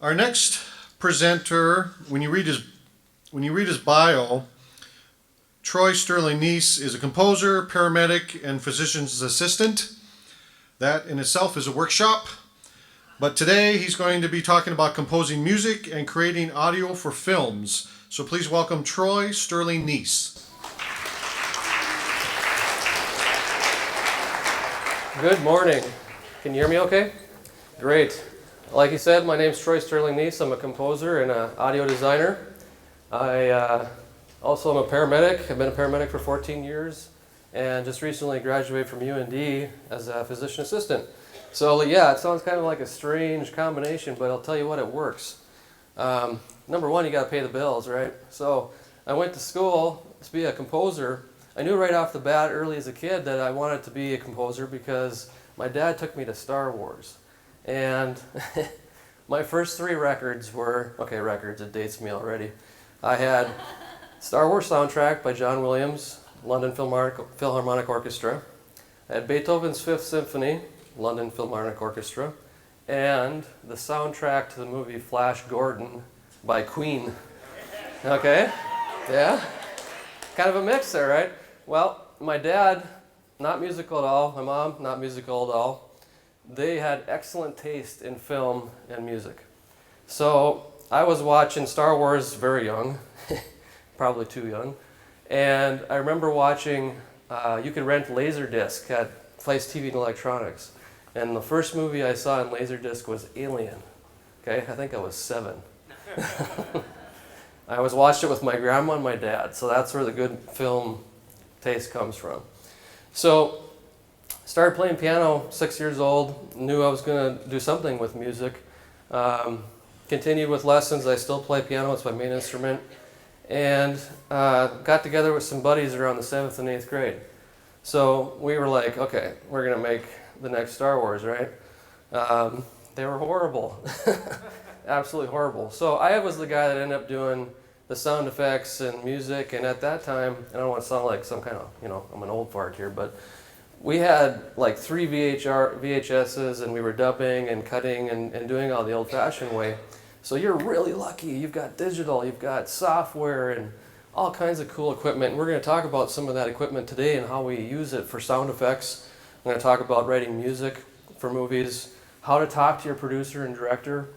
Our next presenter, when you read his bio, Troy Sterling Nies is a composer, paramedic, and physician's assistant. That in itself is a workshop. But today he's going to be talking about composing music and creating audio for films. So please welcome Troy Sterling Nies. Good morning. Can you hear me okay? Great. Like you said, my name's Troy Sterling Nies. I'm a composer and an audio designer. I also am a paramedic. I've been a paramedic for 14 years and just recently graduated from UND as a physician assistant. So yeah, it sounds kind of like a strange combination, but I'll tell you what, it works. Number one, you got to pay the bills, right? So I went to school to be a composer. I knew right off the bat early as a kid that I wanted to be a composer because my dad took me to Star Wars. And my first three records were, records, it dates me already. I had Star Wars soundtrack by John Williams, London Philharmonic Orchestra. I had Beethoven's Fifth Symphony, London Philharmonic Orchestra, and the soundtrack to the movie Flash Gordon by Queen. Okay? Yeah? Kind of a mix there, right? Well, my dad, not musical at all. My mom, not musical at all. They had excellent taste in film and music. So I was watching Star Wars very young, probably too young. And I remember watching, you could rent Laserdisc at Place TV and Electronics. And the first movie I saw in Laserdisc was Alien. Okay, I think I was 7. I was watched it with my grandma and my dad, so that's where the good film taste comes from. So started playing piano, 6 years old, knew I was going to do something with music. Continued with lessons. I still play piano, it's my main instrument. And got together with some buddies around the 7th and 8th grade. So we were like, okay, we're going to make the next Star Wars, right? They were horrible. Absolutely horrible. So I was the guy that ended up doing the sound effects and music, and at that time, I don't want to sound like some kind of, I'm an old fart here, but we had like 3 VHSs, and we were dubbing and cutting and doing all the old-fashioned way. So you're really lucky. You've got digital, you've got software, and all kinds of cool equipment. And we're going to talk about some of that equipment today and how we use it for sound effects. I'm going to talk about writing music for movies, how to talk to your producer and director,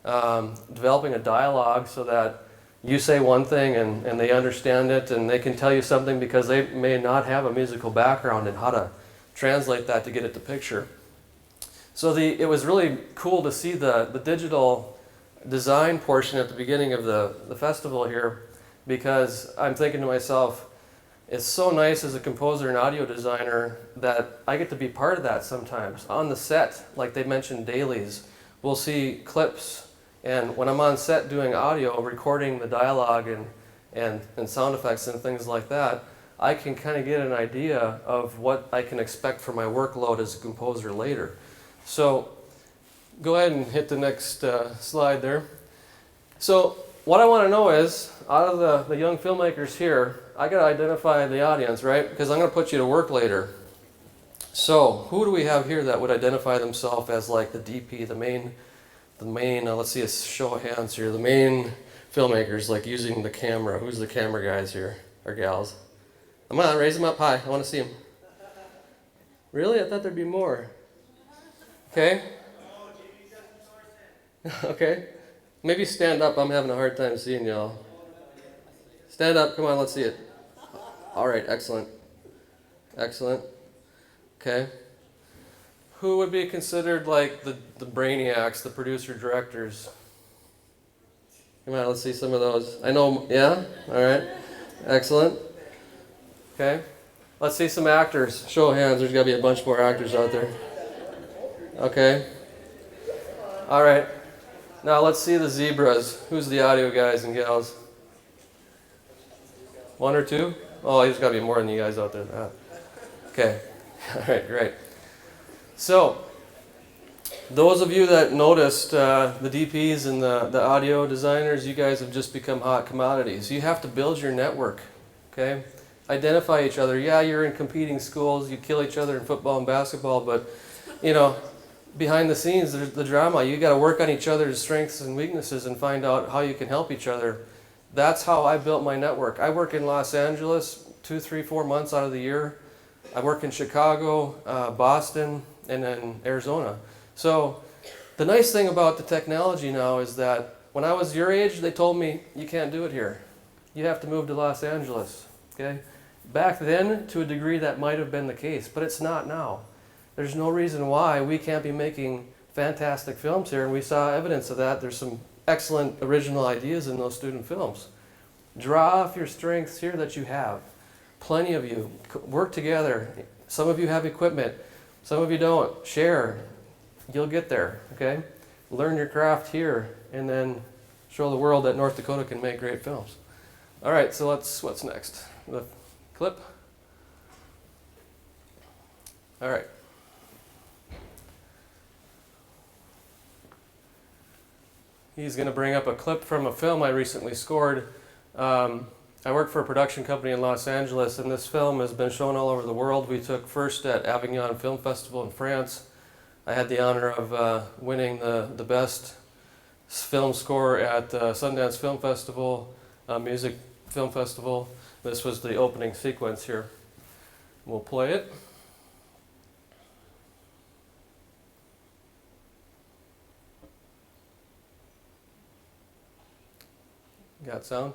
developing a dialogue so that you say one thing and they understand it, and they can tell you something because they may not have a musical background, and how to translate that to get it to picture. So it was really cool to see the digital design portion at the beginning of the festival here, because I'm thinking to myself, it's so nice as a composer and audio designer that I get to be part of that sometimes. On the set, like they mentioned dailies, we'll see clips, and when I'm on set doing audio, recording the dialogue and sound effects and things like that, I can kind of get an idea of what I can expect for my workload as a composer later. So go ahead and hit the next slide there. So what I want to know is, out of the young filmmakers here, I got to identify the audience, right? Because I'm going to put you to work later. So who do we have here that would identify themselves as like the DP, the main, let's see a show of hands here, the main filmmakers, like using the camera. Who's the camera guys here, or gals? Come on, raise them up high. I want to see them. Really? I thought there'd be more. Okay. Okay. Maybe stand up. I'm having a hard time seeing y'all. Stand up. Come on, let's see it. All right, excellent. Excellent. Okay. Who would be considered like the brainiacs, the producer directors? Come on, let's see some of those. I know, yeah? All right. Excellent. Okay. Let's see some actors. Show of hands. There's got to be a bunch more actors out there. Okay. All right. Now let's see the zebras. Who's the audio guys and gals? One or two? Oh, there's got to be more than you guys out there. Okay. All right, great. So, those of you that noticed the DPs and the audio designers, you guys have just become hot commodities. You have to build your network, okay? Identify each other. Yeah, you're in competing schools. You kill each other in football and basketball, but, you know, behind the scenes, there's the drama. You got to work on each other's strengths and weaknesses and find out how you can help each other. That's how I built my network. I work in Los Angeles 2, 3, 4 months out of the year. I work in Chicago, Boston, and then Arizona. So the nice thing about the technology now is that when I was your age, they told me, you can't do it here. You have to move to Los Angeles, okay? Back then, to a degree, that might have been the case, but it's not now. There's no reason why we can't be making fantastic films here, and we saw evidence of that. There's some excellent original ideas in those student films. Draw off your strengths here that you have. Plenty of you. Work together. Some of you have equipment. Some of you don't. Share. You'll get there, okay? Learn your craft here, and then show the world that North Dakota can make great films. All right, so what's next? The clip? All right. He's going to bring up a clip from a film I recently scored. I work for a production company in Los Angeles, and this film has been shown all over the world. We took first at Avignon Film Festival in France. I had the honor of winning the best film score at Sundance Film Festival, Music Film Festival. This was the opening sequence here. We'll play it. Got sound?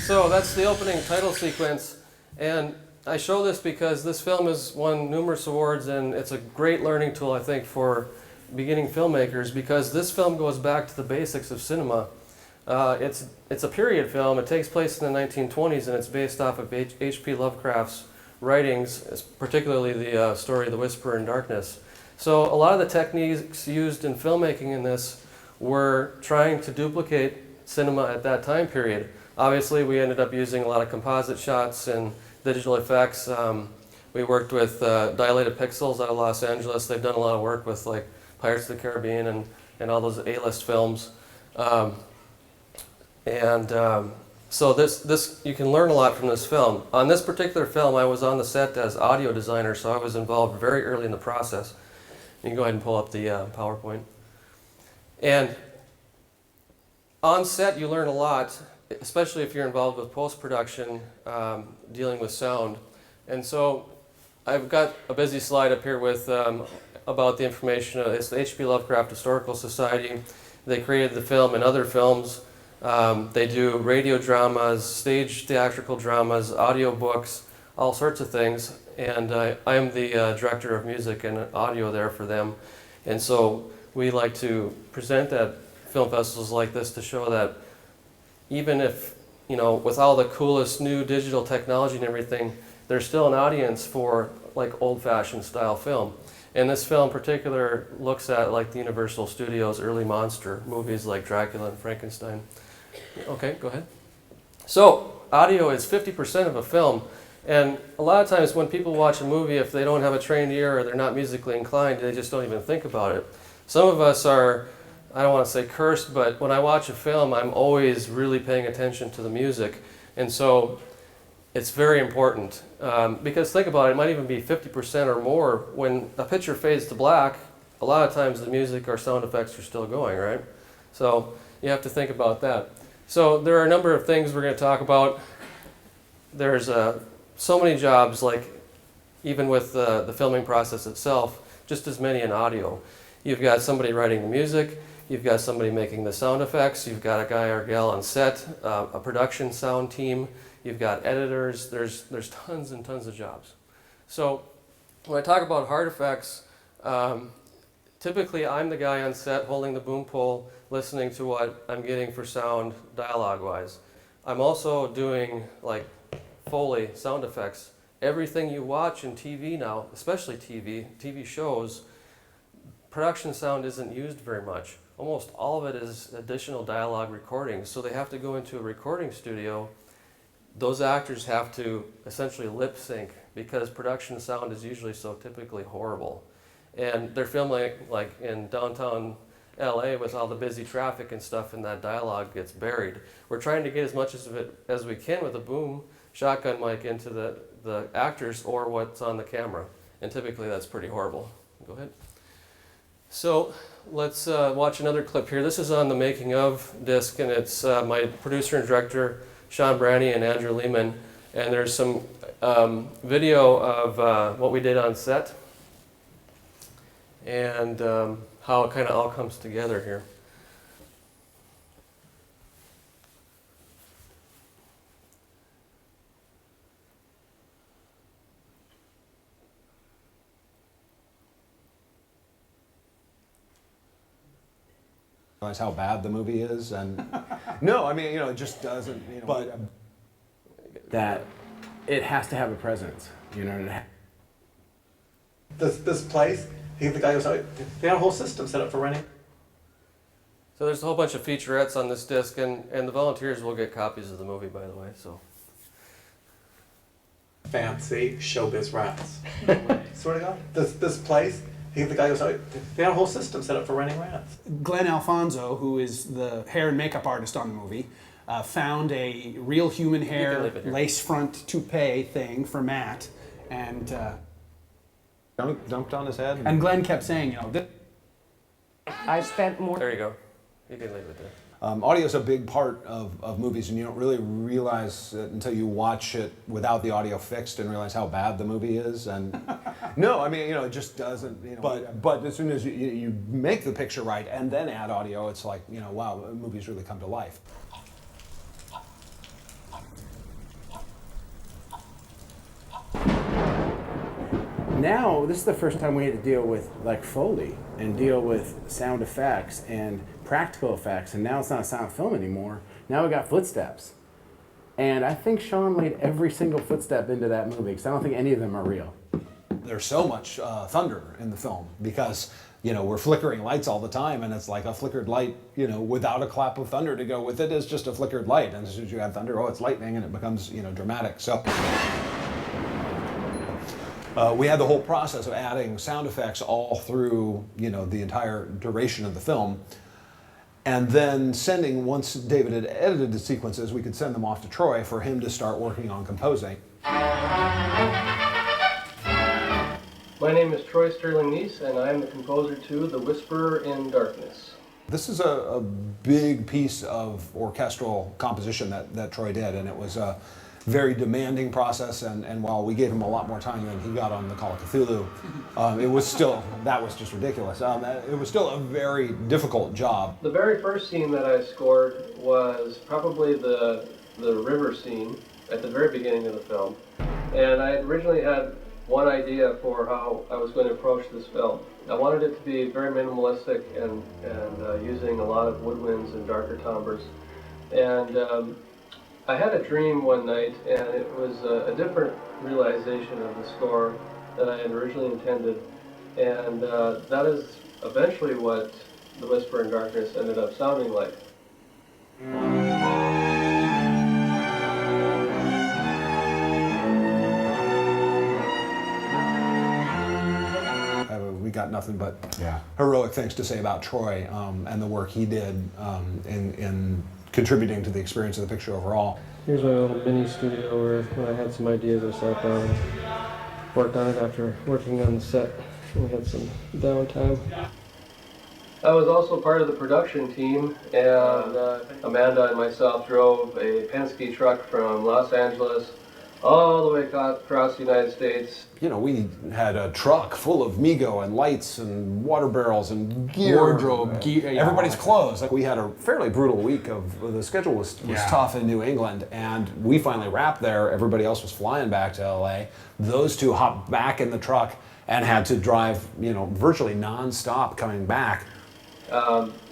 So that's the opening title sequence, and I show this because this film has won numerous awards, and it's a great learning tool, I think, for beginning filmmakers, because this film goes back to the basics of cinema. It's a period film. It takes place in the 1920s, and it's based off of H.P. Lovecraft's writings, particularly the story The Whisperer in Darkness. So a lot of the techniques used in filmmaking in this were trying to duplicate cinema at that time period. Obviously, we ended up using a lot of composite shots and digital effects. We worked with Dilated Pixels out of Los Angeles. They've done a lot of work with like Pirates of the Caribbean and all those A-list films. So this you can learn a lot from this film. On this particular film, I was on the set as audio designer, so I was involved very early in the process. You can go ahead and pull up the PowerPoint. And On set, you learn a lot, especially if you're involved with post-production, dealing with sound. And so I've got a busy slide up here with about the information. It's the H.P. Lovecraft Historical Society. They created the film and other films. They do radio dramas, stage theatrical dramas, audio books, all sorts of things. And I'm the director of music and audio there for them. And so we like to present at film festivals like this to show that even if, you know, with all the coolest new digital technology and everything, there's still an audience for like old-fashioned style film. And this film in particular looks at like the Universal Studios early monster movies like Dracula and Frankenstein. Okay, go ahead. So audio is 50% of a film. And a lot of times when people watch a movie, if they don't have a trained ear or they're not musically inclined, they just don't even think about it. Some of us are, I don't want to say cursed, but when I watch a film, I'm always really paying attention to the music. And so it's very important. Because think about it, it might even be 50% or more. When a picture fades to black, a lot of times the music or sound effects are still going, right? So you have to think about that. So there are a number of things we're going to talk about. There's so many jobs, like even with the filming process itself, just as many in audio. You've got somebody writing the music, you've got somebody making the sound effects, you've got a guy or gal on set, a production sound team, you've got editors, there's tons and tons of jobs. So when I talk about hard effects, typically I'm the guy on set holding the boom pole, listening to what I'm getting for sound dialogue-wise. I'm also doing like Foley, sound effects. Everything you watch in TV now, especially TV shows, production sound isn't used very much. Almost all of it is additional dialogue recordings. So they have to go into a recording studio. Those actors have to essentially lip sync because production sound is usually so typically horrible. And they're filming like in downtown LA with all the busy traffic and stuff, and that dialogue gets buried. We're trying to get as much of it as we can with a boom shotgun mic into the actors or what's on the camera. And typically that's pretty horrible. Go ahead. So let's watch another clip here. This is on the making of disc, and it's my producer and director, Sean Branny and Andrew Lehman. And there's some video of what we did on set and how it kind of all comes together here. Realize how bad the movie is, and no, I mean, you know, it just doesn't, you know, but that it has to have a presence, you know. This place, the guy goes, oh, they had a whole system set up for renting. So there's a whole bunch of featurettes on this disc, and the volunteers will get copies of the movie, by the way. So Fancy showbiz rats. Swear to God, this place, the guy goes, oh, they had a whole system set up for renting rats. Glenn Alfonso, who is the hair and makeup artist on the movie, found a real human hair lace front toupee thing for Matt, and dumped on his head. and Glenn kept saying, you know, I've spent more. there you go. You can leave it there. Audio is a big part of movies, and you don't really realize it until you watch it without the audio fixed and realize how bad the movie is. And no, I mean, you know, it just doesn't. You know, but as soon as you make the picture right and then add audio, it's like, you know, wow, movies really come to life. Now, this is the first time we had to deal with like Foley and deal with sound effects and practical effects, and now it's not a silent film anymore. Now we got footsteps. And I think Sean laid every single footstep into that movie, because I don't think any of them are real. There's so much thunder in the film because, you know, we're flickering lights all the time, and it's like a flickered light, you know, without a clap of thunder to go with it is just a flickered light. And as soon as you add thunder, oh, it's lightning, and it becomes, you know, dramatic. So we had the whole process of adding sound effects all through, you know, the entire duration of the film. And then sending, once David had edited the sequences, we could send them off to Troy for him to start working on composing. My name is Troy Sterling Nies, and I am the composer to The Whisperer in Darkness. This is a big piece of orchestral composition that Troy did, and it was a very demanding process, and while we gave him a lot more time than he got on the Call of Cthulhu, it was still, that was just ridiculous. It was still a very difficult job. The very first scene that I scored was probably the river scene at the very beginning of the film. And I originally had one idea for how I was going to approach this film. I wanted it to be very minimalistic and using a lot of woodwinds and darker timbres. And I had a dream one night, and it was a different realization of the score than I had originally intended. And that is eventually what The Whisper in Darkness ended up sounding like. We got nothing but heroic things to say about Troy and the work he did in contributing to the experience of the picture overall. Here's my little mini studio where when I had some ideas I sat down and worked on it after working on the set. We had some downtime. I was also part of the production team, and Amanda and myself drove a Penske truck from Los Angeles all the way across the United States. You know, we had a truck full of Mego and lights and water barrels and gear. Wardrobe, gear. Everybody's clothes. Like, we had a fairly brutal week the schedule was tough in New England, and we finally wrapped there. Everybody else was flying back to LA. Those two hopped back in the truck and had to drive, you know, virtually non-stop coming back.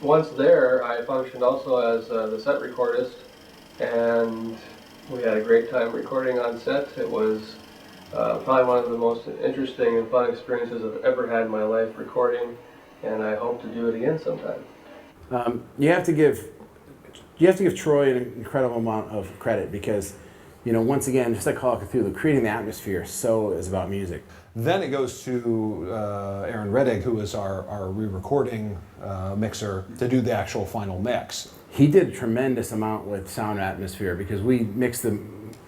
Once there, I functioned also as the set recordist, and we had a great time recording on set. It was probably one of the most interesting and fun experiences I've ever had in my life recording, and I hope to do it again sometime. You have to give Troy an incredible amount of credit because, you know, once again, just like Call of Cthulhu, creating the atmosphere so is about music. Then it goes to Aaron Reddig, who is our re-recording mixer, to do the actual final mix. He did a tremendous amount with sound atmosphere because we mixed the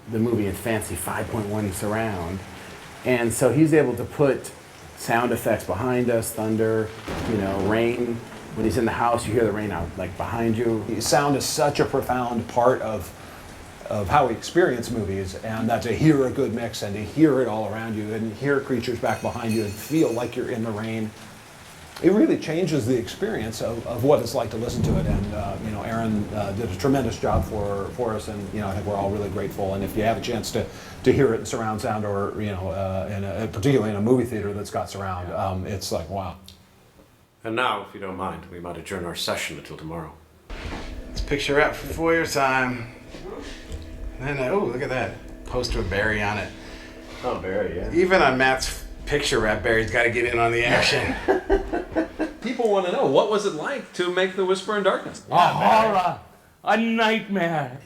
movie in fancy 5.1 surround, and so he's able to put sound effects behind us, thunder, you know, rain. When he's in the house, you hear the rain out like behind you. Sound is such a profound part of how we experience movies, and that to hear a good mix and to hear it all around you and hear creatures back behind you and feel like you're in the rain, it really changes the experience of what it's like to listen to it. And you know, Aaron did a tremendous job for us, and you know, I think we're all really grateful. And if you have a chance to hear it in surround sound, or you know, particularly in a movie theater that's got surround, it's like, wow. And now, if you don't mind, we might adjourn our session until tomorrow. Let's picture wrap for foyer time. And then, oh, look at that poster with Barry on it. Oh, Barry, yeah. Even on Matt's picture wrap, Barry's got to get in on the action. People want to know, what was it like to make The Whisper in Darkness? A horror, a nightmare.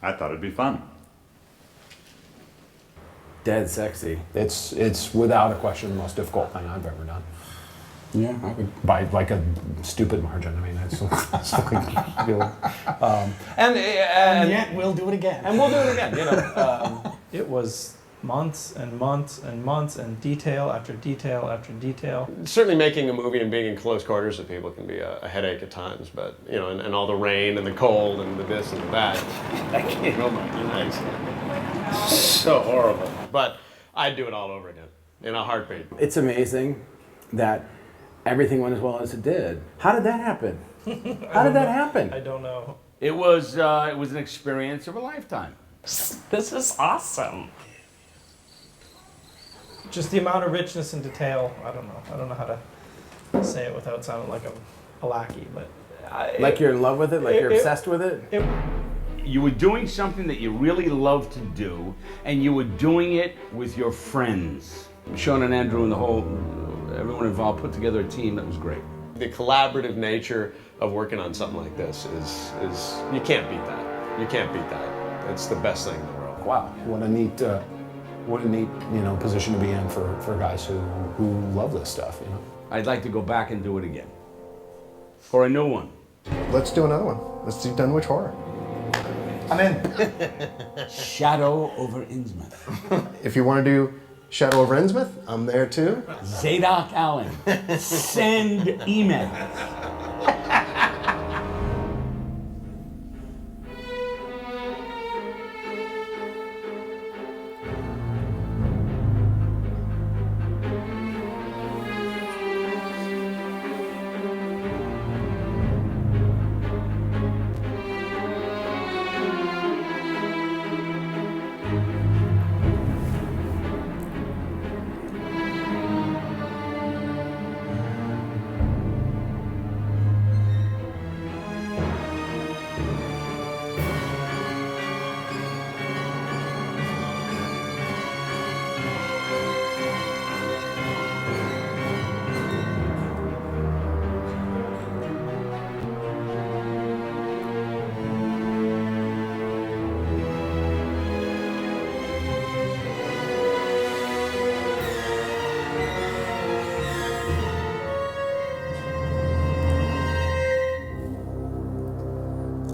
I thought it'd be fun. Dead sexy. It's without a question the most difficult thing I've ever done. Yeah, I would. By like a stupid margin. I mean, it's like, you know, and yet we'll do it again. And we'll do it again. You know, it was months and months and months and detail after detail after detail. Certainly making a movie and being in close quarters with people can be a headache at times, but, you know, and all the rain and the cold and the this and the that. I can't. Oh my goodness. So horrible. But I'd do it all over again in a heartbeat. It's amazing that everything went as well as it did. How did that happen? How did that happen? I don't know. It was an experience of a lifetime. This is awesome. Just the amount of richness and detail. I don't know. I don't know how to say it without sounding like a lackey, but like you're in love with it, like you're obsessed with it. You were doing something that you really love to do, and you were doing it with your friends. Sean and Andrew and the whole, everyone involved put together a team that was great. The collaborative nature of working on something like this is you can't beat that. You can't beat that. It's the best thing in the world. wow, what a neat you know, position to be in for guys who love this stuff. You know, I'd like to go back and do it again, or a new one. Let's do another one. Let's do Dunwich Horror. I'm in. Shadow over Innsmouth. If you want to do Shadow of Rinsmith, I'm there too. Zadok Allen, send emails.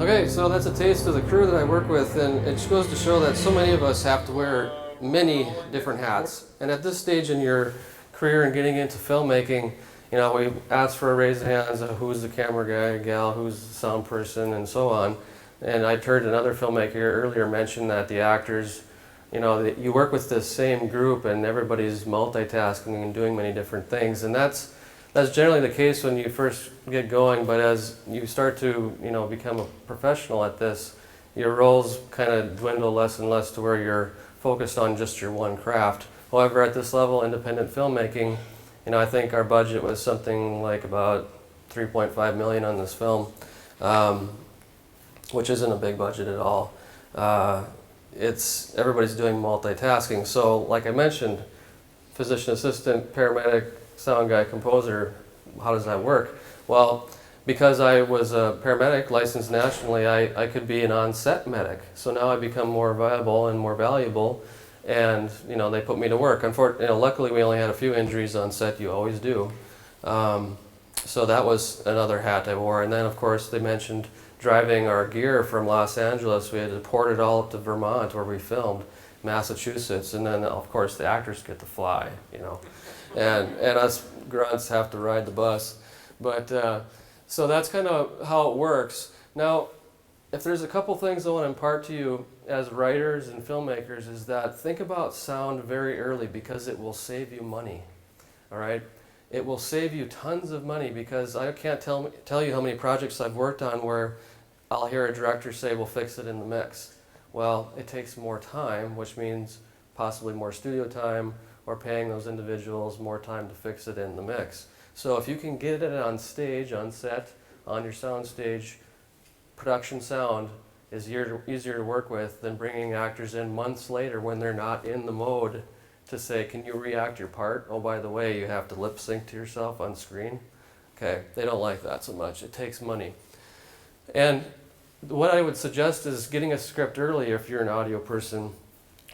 Okay, so that's a taste of the crew that I work with, and it just goes to show that so many of us have to wear many different hats. And at this stage in your career and getting into filmmaking, you know, we ask for a raise of hands of who's the camera guy, gal, who's the sound person, and so on. And I heard another filmmaker earlier mention that the actors, you know, that you work with this same group and everybody's multitasking and doing many different things. And that's generally the case when you first get going, but as you start to, you know, become a professional at this, your roles kind of dwindle less and less to where you're focused on just your one craft. However, at this level, independent filmmaking, you know, I think our budget was something like about $3.5 million on this film, which isn't a big budget at all. Everybody's doing multitasking. So, like I mentioned, physician assistant, paramedic, sound guy, composer, how does that work? Well, because I was a paramedic licensed nationally, I could be an on-set medic. So now I become more viable and more valuable, and you know, they put me to work. Unfortunately, you know, luckily we only had a few injuries on set. You always do. So that was another hat I wore. And then of course they mentioned driving our gear from Los Angeles. We had to port it all up to Vermont where we filmed, Massachusetts, and then of course the actors get to fly, you know. And us grunts have to ride the bus. But so that's kind of how it works. Now, if there's a couple things I want to impart to you as writers and filmmakers is that think about sound very early because it will save you money, all right? It will save you tons of money because I can't tell you how many projects I've worked on where I'll hear a director say, we'll fix it in the mix. Well, it takes more time, which means possibly more studio time, or paying those individuals more time to fix it in the mix. So if you can get it on stage, on set, on your sound stage, production sound is easier to work with than bringing actors in months later when they're not in the mode to say, can you react your part? Oh, by the way, you have to lip sync to yourself on screen. Okay, they don't like that so much. It takes money. And what I would suggest is getting a script early if you're an audio person,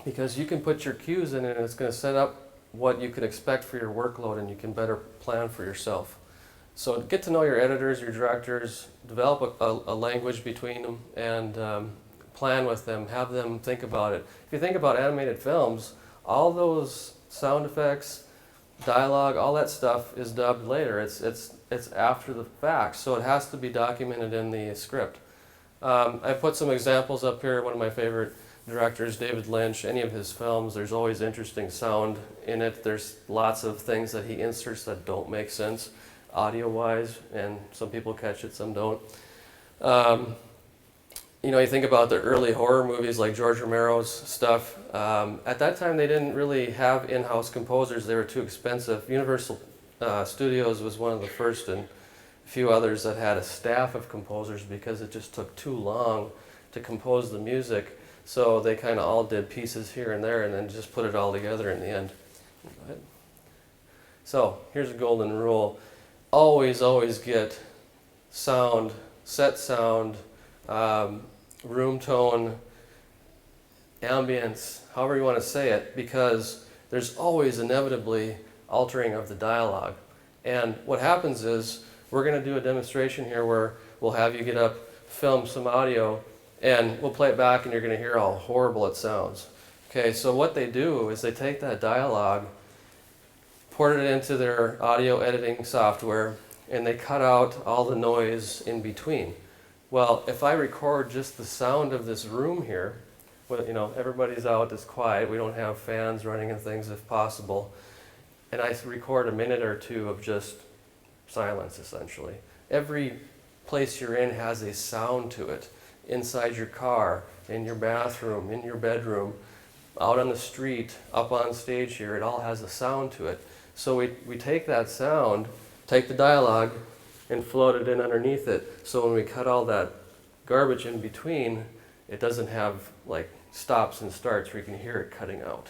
because you can put your cues in it and it's going to set up what you can expect for your workload and you can better plan for yourself. So get to know your editors, your directors, develop a language between them and plan with them, have them think about it. If you think about animated films, all those sound effects, dialogue, all that stuff is dubbed later. It's after the fact, so it has to be documented in the script. I put some examples up here. One of my favorite directors, David Lynch, any of his films, there's always interesting sound in it. There's lots of things that he inserts that don't make sense audio-wise, and some people catch it, some don't. You know, you think about the early horror movies like George Romero's stuff. At that time, they didn't really have in-house composers. They were too expensive. Universal Studios was one of the first and a few others that had a staff of composers because it just took too long to compose the music. So they kind of all did pieces here and there and then just put it all together in the end. Go ahead. So here's a golden rule. Always, always get sound, set sound, room tone, ambience, however you want to say it, because there's always inevitably altering of the dialogue. And what happens is, we're going to do a demonstration here where we'll have you get up, film some audio, and we'll play it back and you're going to hear how horrible it sounds. Okay, so what they do is they take that dialogue, put it into their audio editing software, and they cut out all the noise in between. Well, if I record just the sound of this room here, well, you know, everybody's out, it's quiet, we don't have fans running and things if possible, and I record a minute or two of just silence essentially. Every place you're in has a sound to it. Inside your car, in your bathroom, in your bedroom, out on the street, up on stage here, it all has a sound to it. So we take that sound, take the dialogue, and float it in underneath it. So when we cut all that garbage in between, it doesn't have like stops and starts where you can hear it cutting out.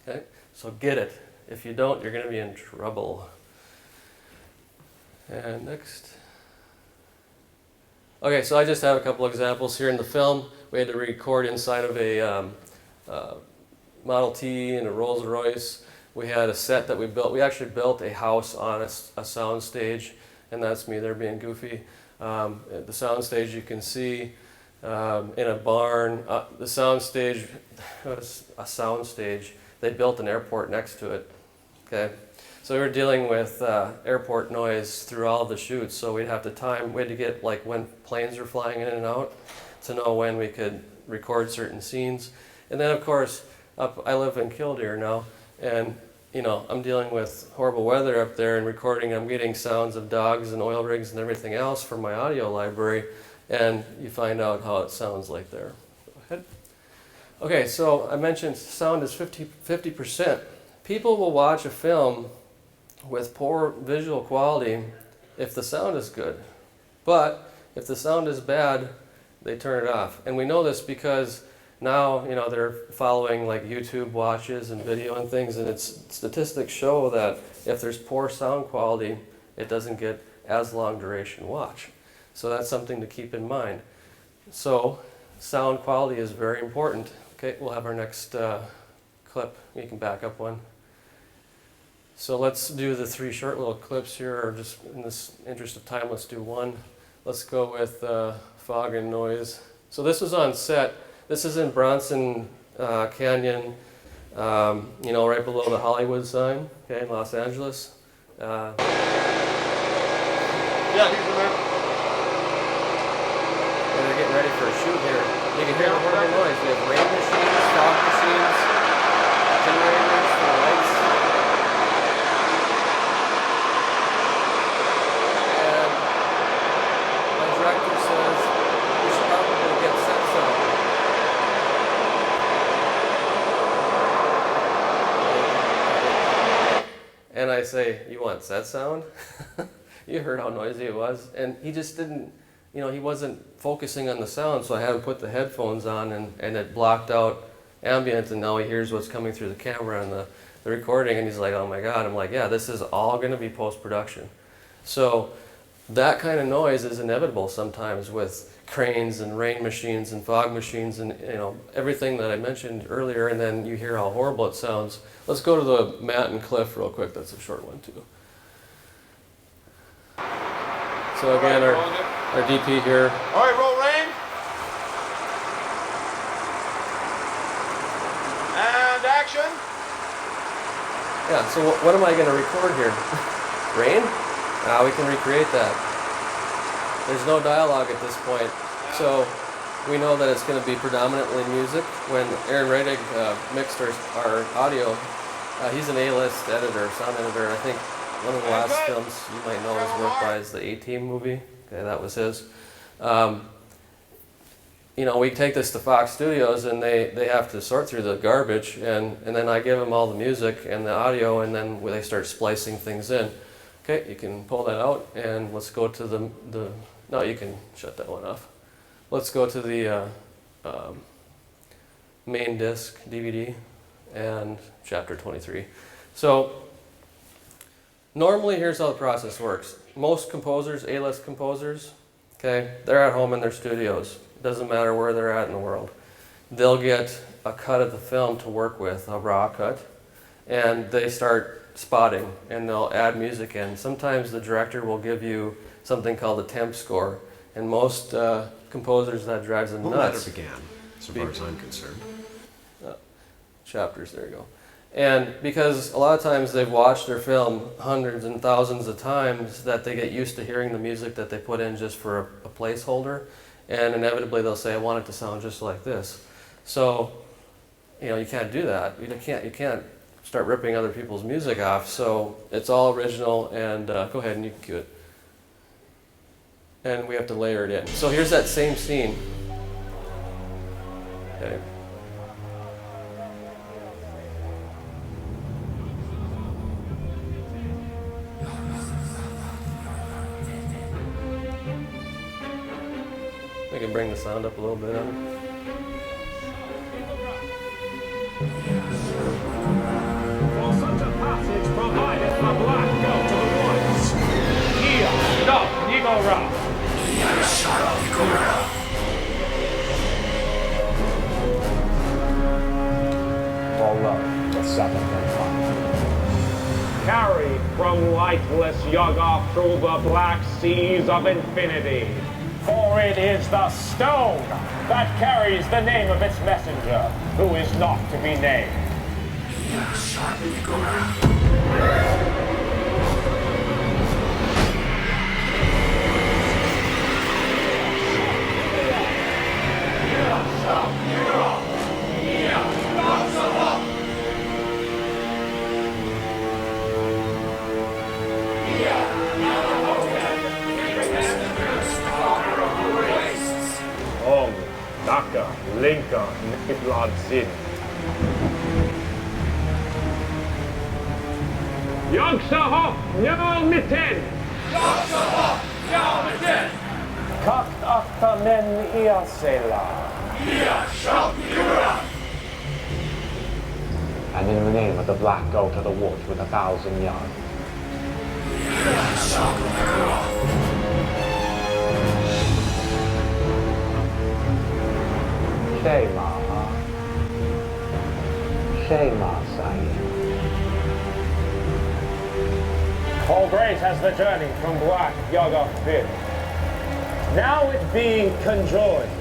Okay? So get it. If you don't, you're going to be in trouble. And next. Okay, so I just have a couple examples here in the film. We had to record inside of a Model T and a Rolls Royce. We had a set that we built. We actually built a house on a sound stage, and that's me there being goofy. The sound stage you can see in a barn. The sound stage was a sound stage. They built an airport next to it. Okay, so we were dealing with airport noise through all of the shoots. So we'd have to time. We had to get like when planes were flying in and out to know when we could record certain scenes. And then of course, I live in Killdeer now, and you know, I'm dealing with horrible weather up there and recording. I'm getting sounds of dogs and oil rigs and everything else from my audio library, and you find out how it sounds like there. Go ahead. Okay, so I mentioned sound is 50%. People will watch a film with poor visual quality if the sound is good, but if the sound is bad, they turn it off. And we know this because now, you know, they're following like YouTube watches and video and things, and statistics show that if there's poor sound quality, it doesn't get as long duration watch. So that's something to keep in mind. So sound quality is very important. Okay, we'll have our next clip. You can back up one. So let's do the 3 short little clips here, or just in this interest of time, let's do one. Let's go with fog and noise. So this was on set. This is in Bronson Canyon, you know, right below the Hollywood sign, okay, in Los Angeles. Yeah, he's in there. And they're getting ready for a shoot here. You can hear the horrible noise. We have rain machines, fog machines, generators for lights. And my director says, we should probably get set sound. And I say, you want set sound? You heard how noisy it was. And he just didn't, you know, he wasn't focusing on the sound, so I had him put the headphones on, and it blocked out ambient, and now he hears what's coming through the camera and the recording, and he's like, oh my God. I'm like, yeah, this is all going to be post-production. So that kind of noise is inevitable sometimes with cranes and rain machines and fog machines and, you know, everything that I mentioned earlier, and then you hear how horrible it sounds. Let's go to the Matt and Cliff real quick. That's a short one too. So again, our DP here. All right, roll rain. And action. Yeah, so what am I going to record here? Rain? We can recreate that. There's no dialogue at this point, so we know that it's going to be predominantly music. When Aaron Redig mixed our audio, he's an A-list editor, sound editor. I think one of the last films you might know his work by is the A-Team movie. Okay, that was his. You know, we take this to Fox Studios, and they have to sort through the garbage, and then I give them all the music and the audio, and then they start splicing things in. Okay, you can pull that out, and let's go to the no, you can shut that one off. Let's go to the main disc DVD and chapter 23. So normally here's how the process works. Most composers, A-list composers, okay, they're at home in their studios. It doesn't matter where they're at in the world. They'll get a cut of the film to work with, a raw cut, and they start spotting, and they'll add music in. Sometimes the director will give you something called a temp score, and most composers, that drives them nuts. That began, so far as I'm concerned. chapters. There you go. And because a lot of times they've watched their film hundreds and thousands of times, that they get used to hearing the music that they put in just for a placeholder, and inevitably they'll say, I want it to sound just like this. So, you know, you can't do that. You can't start ripping other people's music off. So it's all original, and go ahead and you can cue it. And we have to layer it in. So here's that same scene. Okay. We can bring the sound up a little bit on it. For such a passage provided the black go to the woods. Here, stop, Nigora. Here, shut up, Nigora. Follow the seventh and final. Carried from lightless Yaga through the black seas of infinity. For it is the stone that carries the name of its messenger, who is not to be named. Om, Daka, Linka, Niblad Zin. Yogsahoff, Njal Mitten! Yogsahoff, Njal Mitten! Kakt akta men Iasela. And in the name of the black go to the woods with 1,000 yards. Shema, Shema, Sayyid. All great as the journey from Black Yoggoth been. Now it being conjoined,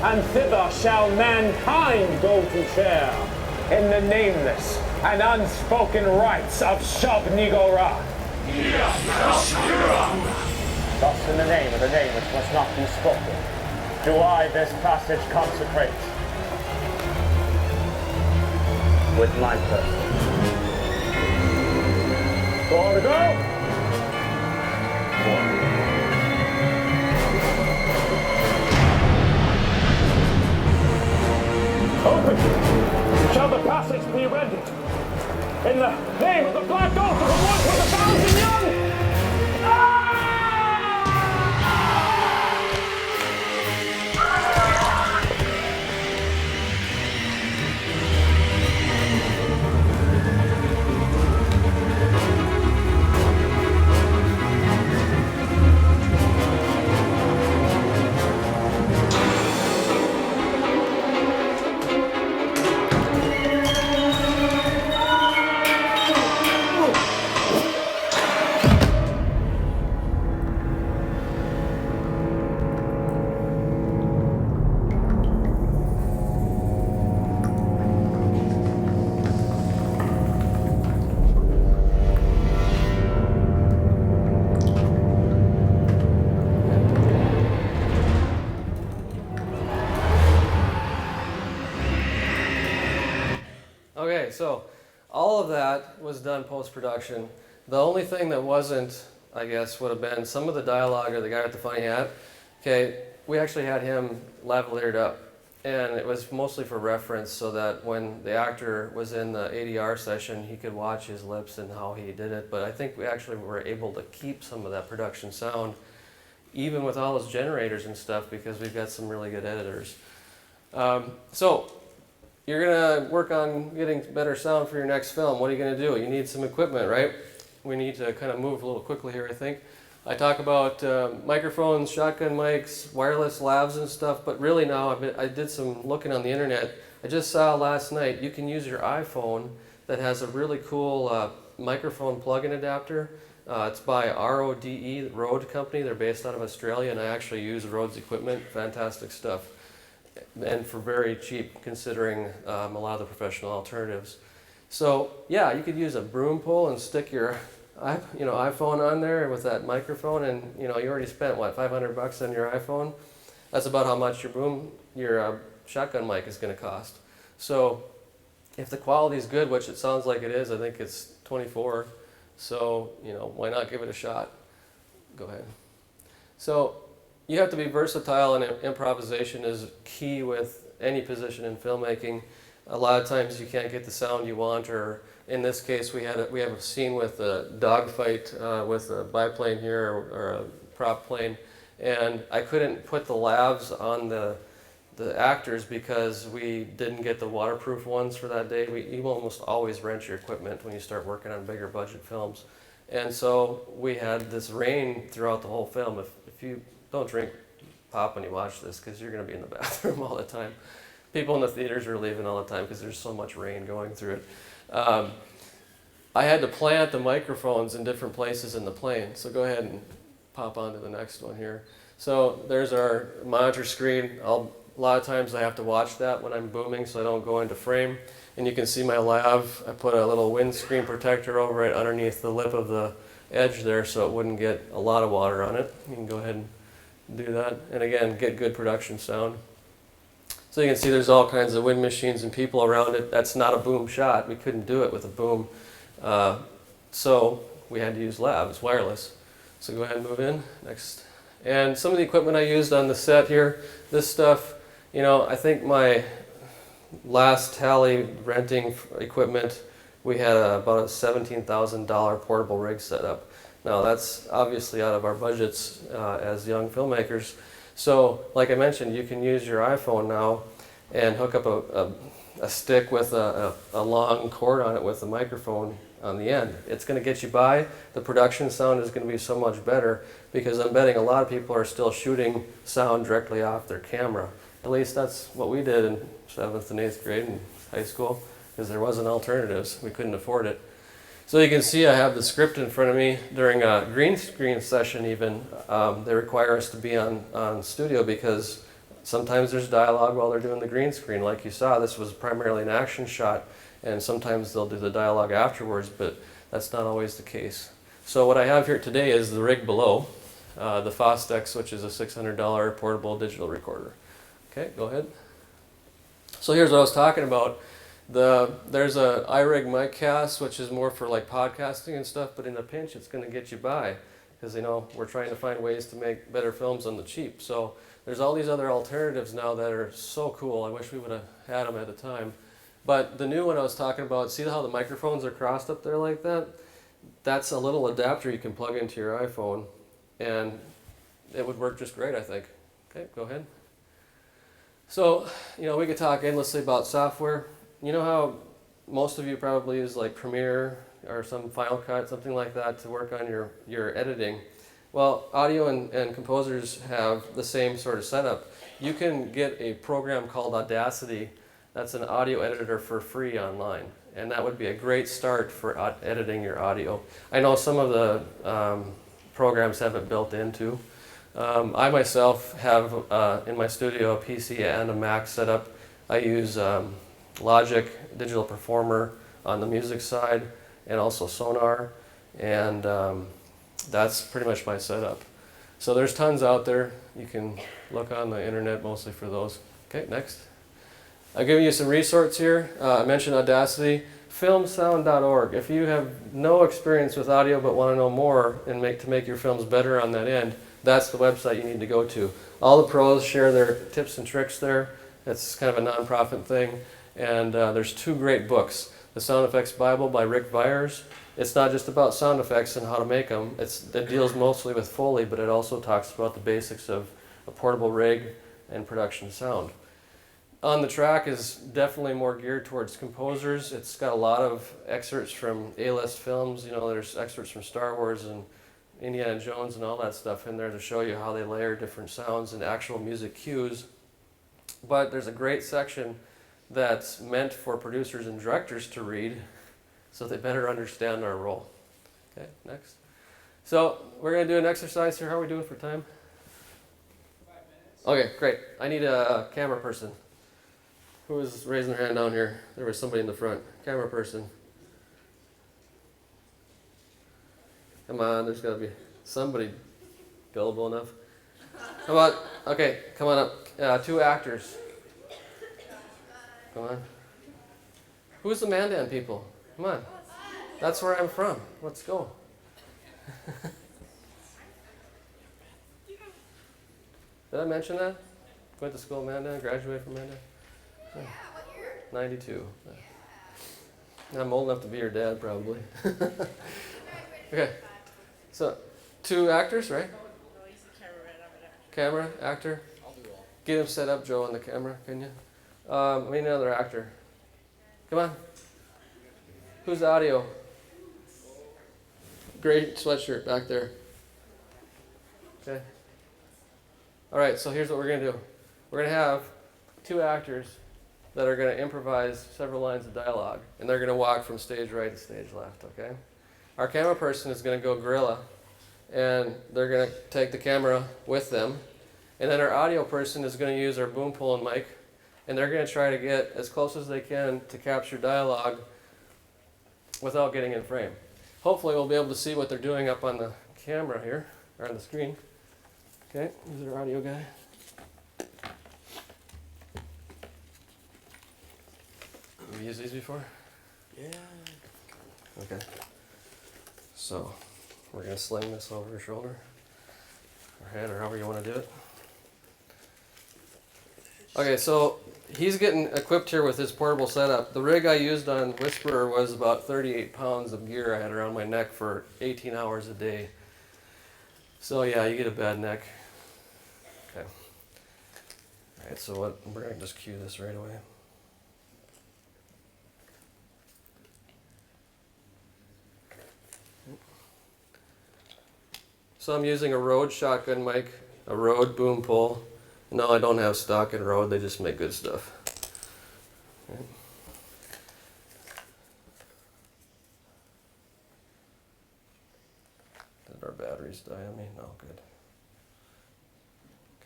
and thither shall mankind go to share in the nameless and unspoken rights of Shub Nigora. Thus in the name of the name which must not be spoken, do I this passage consecrate With my person. Go to go! Open! Shall the passage be rendered? In the name of the black oak of the woods with 1,000 young! Okay, so all of that was done post-production. The only thing that wasn't, I guess, would have been some of the dialogue or the guy with the funny hat. Okay, we actually had him lavaliered up, and it was mostly for reference so that when the actor was in the ADR session, he could watch his lips and how he did it. But I think we actually were able to keep some of that production sound, even with all those generators and stuff, because we've got some really good editors. So you're gonna work on getting better sound for your next film. What are you gonna do? You need some equipment, right? We need to kind of move a little quickly here, I think. I talk about microphones, shotgun mics, wireless lavs and stuff, but really now I did some looking on the internet. I just saw last night you can use your iPhone that has a really cool microphone plug-in adapter. It's by RODE, Rode Company. They're based out of Australia, and I actually use Rode's equipment. Fantastic stuff. and for very cheap considering a lot of the professional alternatives. So yeah, you could use a broom pole and stick your iPhone on there with that microphone, and you already spent what, $500 on your iPhone. That's about how much your shotgun mic is going to cost. So if the quality is good, which it sounds like it is, I think it's 24. So why not give it a shot? Go ahead. So you have to be versatile, and improvisation is key with any position in filmmaking. A lot of times you can't get the sound you want, or in this case we have a scene with a dogfight with a biplane here or a prop plane, and I couldn't put the lavs on the actors because we didn't get the waterproof ones for that day. You almost always rent your equipment when you start working on bigger budget films. And so we had this rain throughout the whole film. If you don't drink pop when you watch this, because you're going to be in the bathroom all the time. People in the theaters are leaving all the time because there's so much rain going through it. I had to plant the microphones in different places in the plane. So go ahead and pop on to the next one here. So there's our monitor screen. A lot of times I have to watch that when I'm booming so I don't go into frame. And you can see my lav. I put a little windscreen protector over it underneath the lip of the edge there so it wouldn't get a lot of water on it. You can go ahead and do that. And again, get good production sound. So you can see there's all kinds of wind machines and people around it. That's not a boom shot. We couldn't do it with a boom. So we had to use lavs, wireless. So go ahead and move in. Next. And some of the equipment I used on the set here, this stuff, I think my last tally renting equipment, we had about a $17,000 portable rig set up. Now that's obviously out of our budgets as young filmmakers. So like I mentioned, you can use your iPhone now and hook up a stick with a long cord on it with a microphone on the end. It's going to get you by. The production sound is going to be so much better because I'm betting a lot of people are still shooting sound directly off their camera. At least that's what we did in 7th and 8th grade in high school, because there wasn't alternatives. We couldn't afford it. So you can see I have the script in front of me. During a green screen session even, they require us to be on studio because sometimes there's dialogue while they're doing the green screen. Like you saw, this was primarily an action shot, and sometimes they'll do the dialogue afterwards, but that's not always the case. So what I have here today is the rig below, the Fostex, which is a $600 portable digital recorder. Okay, go ahead. So here's what I was talking about. There's a iRig mic cast, which is more for like podcasting and stuff, but in a pinch it's going to get you by because we're trying to find ways to make better films on the cheap. So there's all these other alternatives now that are so cool. I wish we would have had them at the time. But the new one I was talking about, see how the microphones are crossed up there like that? That's a little adapter you can plug into your iPhone, and it would work just great, I think. Okay, go ahead. So, we could talk endlessly about software. You know how most of you probably use like Premiere or some Final Cut, something like that to work on your editing. Well, audio and composers have the same sort of setup. You can get a program called Audacity. That's an audio editor for free online. And that would be a great start for editing your audio. I know some of the programs have it built into. I myself have in my studio a PC and a Mac setup. I use Logic Digital Performer on the music side and also Sonar, and that's pretty much my setup. So there's tons out there. You can look on the internet mostly for those. Okay, next. I've given you some resources here. I mentioned Audacity, filmsound.org. If you have no experience with audio but want to know more and to make your films better on that end, that's the website you need to go to. All the pros share their tips and tricks there. It's kind of a non-profit thing. And there's 2 great books. The Sound Effects Bible by Rick Byers. It's not just about sound effects and how to make them. It deals mostly with Foley, but it also talks about the basics of a portable rig and production sound. On the Track is definitely more geared towards composers. It's got a lot of excerpts from A-list films. There's excerpts from Star Wars and Indiana Jones and all that stuff in there to show you how they layer different sounds and actual music cues. But there's a great section that's meant for producers and directors to read so they better understand our role. Okay, next. So we're going to do an exercise here. How are we doing for time? 5 minutes. Okay, great. I need a camera person. Who was raising their hand down here? There was somebody in the front. Camera person. Come on, there's got to be somebody gullible enough. How about, okay, come on up. 2 actors. Come on. Who's the Mandan people? Come on. That's where I'm from. Let's go. Did I mention that? Went to school in Mandan, graduated from Mandan. Yeah, what year? 92. I'm old enough to be your dad, probably. Okay. So, 2 actors, right? Camera, actor. Get him set up, Joe, on the camera, can you? I need another actor. Come on. Who's audio? Great sweatshirt back there. Okay. All right, so here's what we're going to do. We're going to have 2 actors that are going to improvise several lines of dialogue, and they're going to walk from stage right to stage left, okay? Our camera person is going to go guerrilla, and they're going to take the camera with them, and then our audio person is going to use our boom pole and mic, and they're going to try to get as close as they can to capture dialogue without getting in frame. Hopefully we'll be able to see what they're doing up on the camera here, or on the screen. Okay, who's our audio guy? Have you used these before? Yeah. Okay. So, we're going to sling this over your shoulder, or head, or however you want to do it. Okay, so he's getting equipped here with his portable setup. The rig I used on Whisperer was about 38 pounds of gear I had around my neck for 18 hours a day. So yeah, you get a bad neck. Okay. Alright, so what, we're going to just cue this right away. So I'm using a Rode shotgun mic, a Rode boom pole. No, I don't have stock in Rode, they just make good stuff. Okay. Did our batteries die on me? No, good.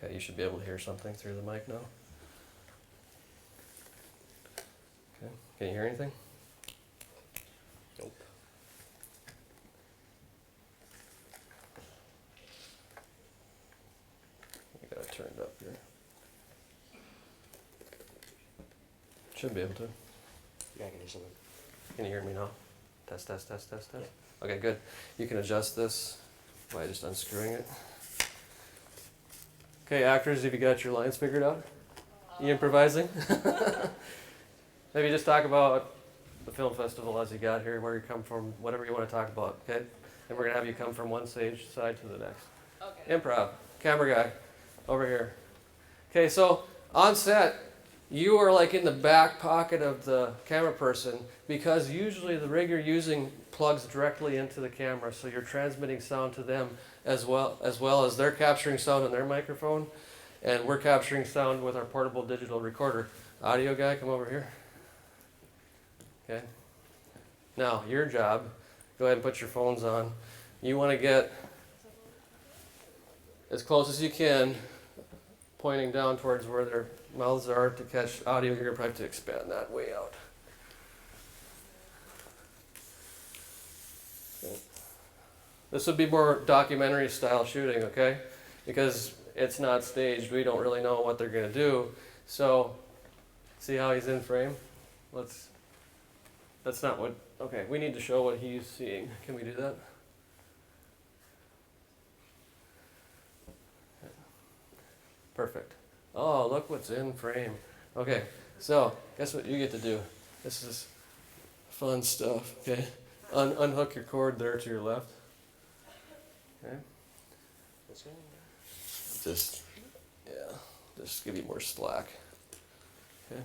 Okay, you should be able to hear something through the mic now. Okay, can you hear anything? Nope. I got it turned up here. Should be able to. Yeah, I can hear something. Can you hear me now? Test, test, test, test, test. Okay, good. You can adjust this by just unscrewing it. Okay, actors, have you got your lines figured out? You improvising? Maybe just talk about the film festival as you got here, where you come from, whatever you want to talk about, okay? And we're going to have you come from one stage side to the next. Okay. Improv. Camera guy, over here. Okay, so on set, you are like in the back pocket of the camera person because usually the rig you're using plugs directly into the camera, so you're transmitting sound to them as well as they're capturing sound on their microphone, and we're capturing sound with our portable digital recorder. Audio guy, come over here. Okay. Now, your job, go ahead and put your phones on. You want to get as close as you can, pointing down towards where their mouths are to catch audio. You're going to probably have to expand that way out. Okay. This would be more documentary style shooting, okay? Because it's not staged. We don't really know what they're going to do. So, see how he's in frame? That's not what, okay, we need to show what he's seeing. Can we do that? Perfect. Oh, look what's in frame. Okay, so guess what you get to do? This is fun stuff, okay? Unhook your cord there to your left. Okay? Just give you more slack. Okay?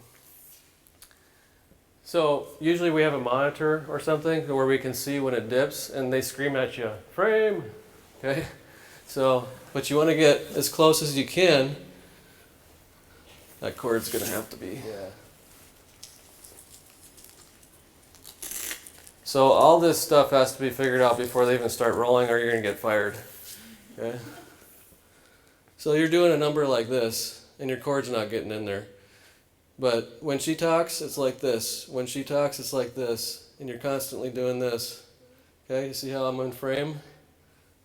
So usually we have a monitor or something where we can see when it dips and they scream at you, frame, okay? So, but you want to get as close as you can. That cord's going to have to be. Yeah. So all this stuff has to be figured out before they even start rolling or you're going to get fired. Okay? So you're doing a number like this, and your chord's not getting in there. But when she talks, it's like this. When she talks, it's like this. And you're constantly doing this. Okay, you see how I'm in frame?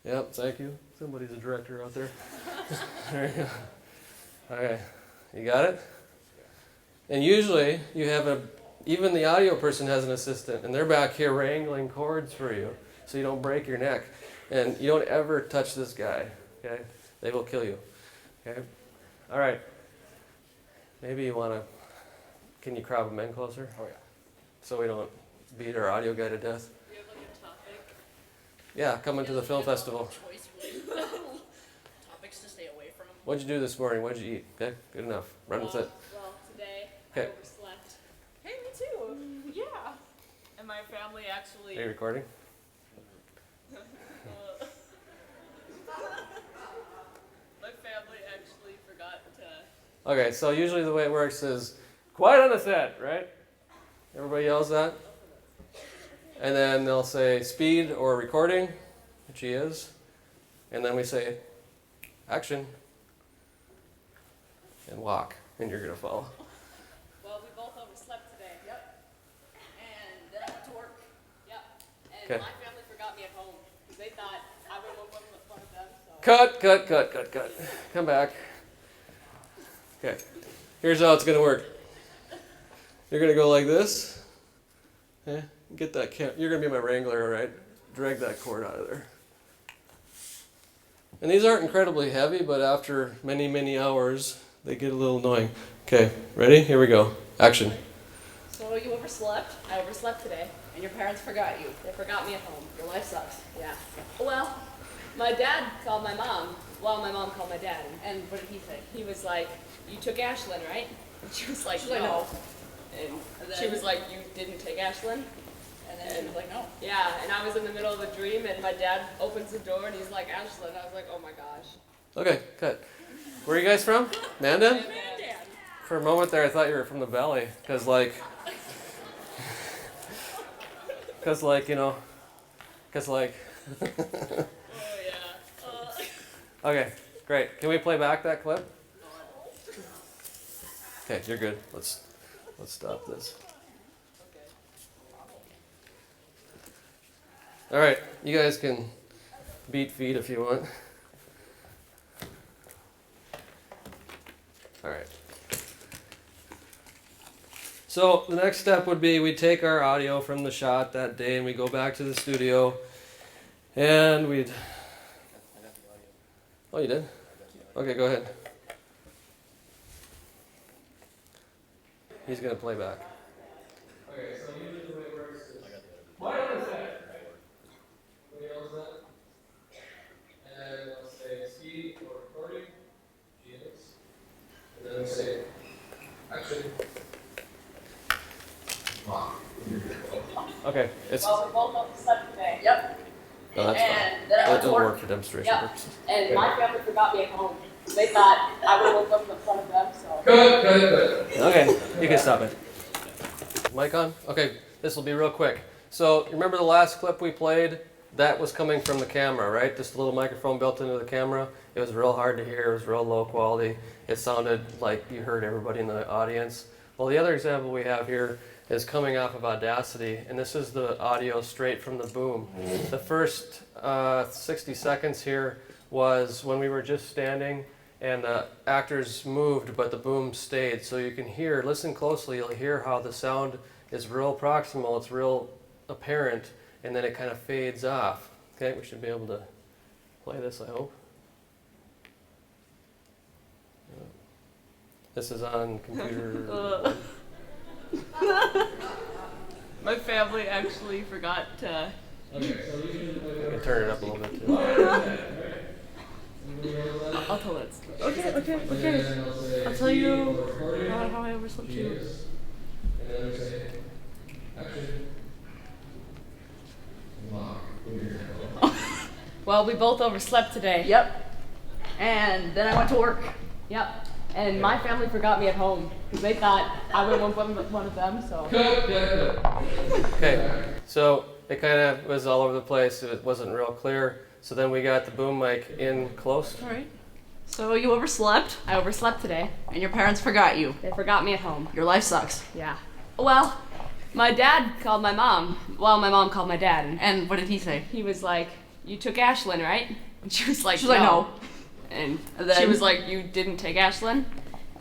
Yep, thank you. Somebody's a director out there. There you go. Okay, you got it? And usually you have even the audio person has an assistant, and they're back here wrangling chords for you so you don't break your neck. And you don't ever touch this guy, okay? They will kill you, okay? All right. Maybe you want to, can you crowd them in closer? Oh, yeah. So we don't beat our audio guy to death. Do you have like a topic? Yeah, coming to the film festival. Topics to stay away from? What'd you do this morning? What'd you eat? Okay, good enough. Run with it. Well, today I Okay. overslept. Hey, me too. Yeah. And my family actually. Are you recording? My family actually forgot to. Okay, so usually the way it works is quiet on the set, right? Everybody yells that. And then they'll say speed or recording, which he is. And then we say action and walk, and you're gonna follow. Well, we both overslept today. Yep. And then I went to work. Yep. And Okay. my family forgot me at home because they thought I would have one of them. So. Cut. Come back. Okay. Here's how it's gonna work. You're gonna go like this. Okay. Get that you're gonna be my wrangler, all right? Drag that cord out of there. And these aren't incredibly heavy, but after many, many hours, they get a little annoying. Okay, ready? Here we go. Action. So you overslept? I overslept today. And your parents forgot you? They forgot me at home. Your life sucks. Yeah. Well, my dad called my mom. Well, my mom called my dad. And what did he say? He was like, you took Ashlyn, right? And she was like, no. And she was like, you didn't take Ashlyn? And then she was like, no. Yeah, and I was in the middle of a dream, and my dad opens the door, and he's like, Ashlyn. I was like, oh my gosh. Okay, cut. Where are you guys from? Mandan? Mandan. For a moment there, I thought you were from the valley, because you know, Oh, yeah. Okay, great. Can we play back that clip? Okay, you're good. Let's stop this. All right, you guys can beat feet if you want. All right. So the next step would be we take our audio from the shot that day and we go back to the studio and we'd... Oh, you did? Okay, go ahead. He's going to play back. Okay, so usually the way it works is... What is that? What else is that? And I'll say speed or recording. GX. And then we say action. Okay, it's... Well, we both overslept today. Yep. No, that's and fine. then I went to It'll work. work for demonstration Yep. purposes. And Okay. my family forgot me at home. They thought I would have woke up in front of them, so. Good. Okay, you can stop it. Mic on? Okay, this will be real quick. So, remember the last clip we played? That was coming from the camera, right? Just a little microphone built into the camera. It was real hard to hear. It was real low quality. It sounded like you heard everybody in the audience. Well, the other example we have here is coming off of Audacity, and this is the audio straight from the boom. The first 60 seconds here was when we were just standing and the actors moved, but the boom stayed. So you can hear, listen closely, you'll hear how the sound is real proximal, it's real apparent, and then it kind of fades off. Okay, we should be able to play this, I hope. This is on computer. My family actually forgot to. Okay, so you can turn it up a little bit too. I'll tell it. Okay. I'll tell you how I overslept you. Well, we both overslept today. Yep. And then I went to work. Yep. And my family forgot me at home because they thought I would have one of them. So. Okay, so it kind of was all over the place. It wasn't real clear. So then we got the boom mic in close. All right. So you overslept? I overslept today. And your parents forgot you. They forgot me at home. Your life sucks. Yeah. Well, my dad called my mom. Well, my mom called my dad. And what did he say? He was like, "You took Ashlyn, right?" And she was like, She was like, no. And then- she was like, "You didn't take Ashlyn?"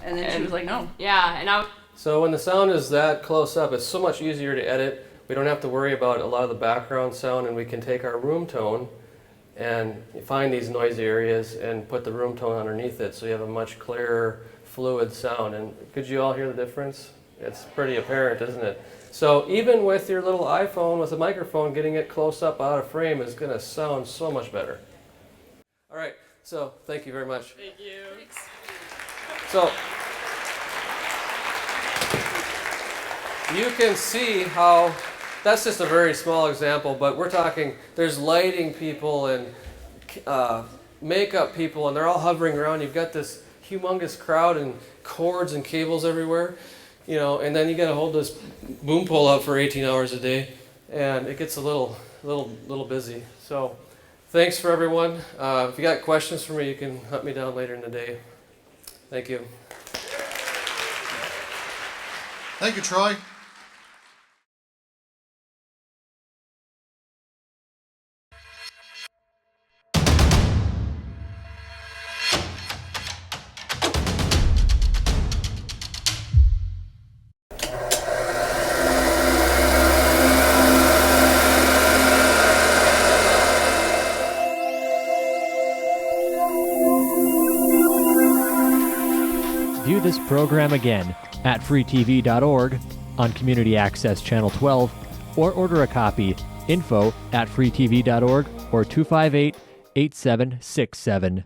And then she was like, no. Yeah, and I... So when the sound is that close up, it's so much easier to edit. We don't have to worry about a lot of the background sound, and we can take our room tone and find these noisy areas and put the room tone underneath it, so you have a much clearer, fluid sound. And could you all hear the difference? It's pretty apparent, isn't it? So even with your little iPhone with a microphone, getting it close up out of frame is going to sound so much better. All right, so thank you very much. Thank you. Thanks. So you can see how, that's just a very small example, but we're talking, there's lighting people and makeup people, and they're all hovering around. You've got this humongous crowd and cords and cables everywhere, you know, and then you got to hold this boom pole up for 18 hours a day, and it gets a little busy. So thanks for everyone. If you got questions for me, you can hunt me down later in the day. Thank you. Thank you, Troy. View this program again at freetv.org, on Community Access Channel 12, or order a copy, info@freetv.org or 258-8767.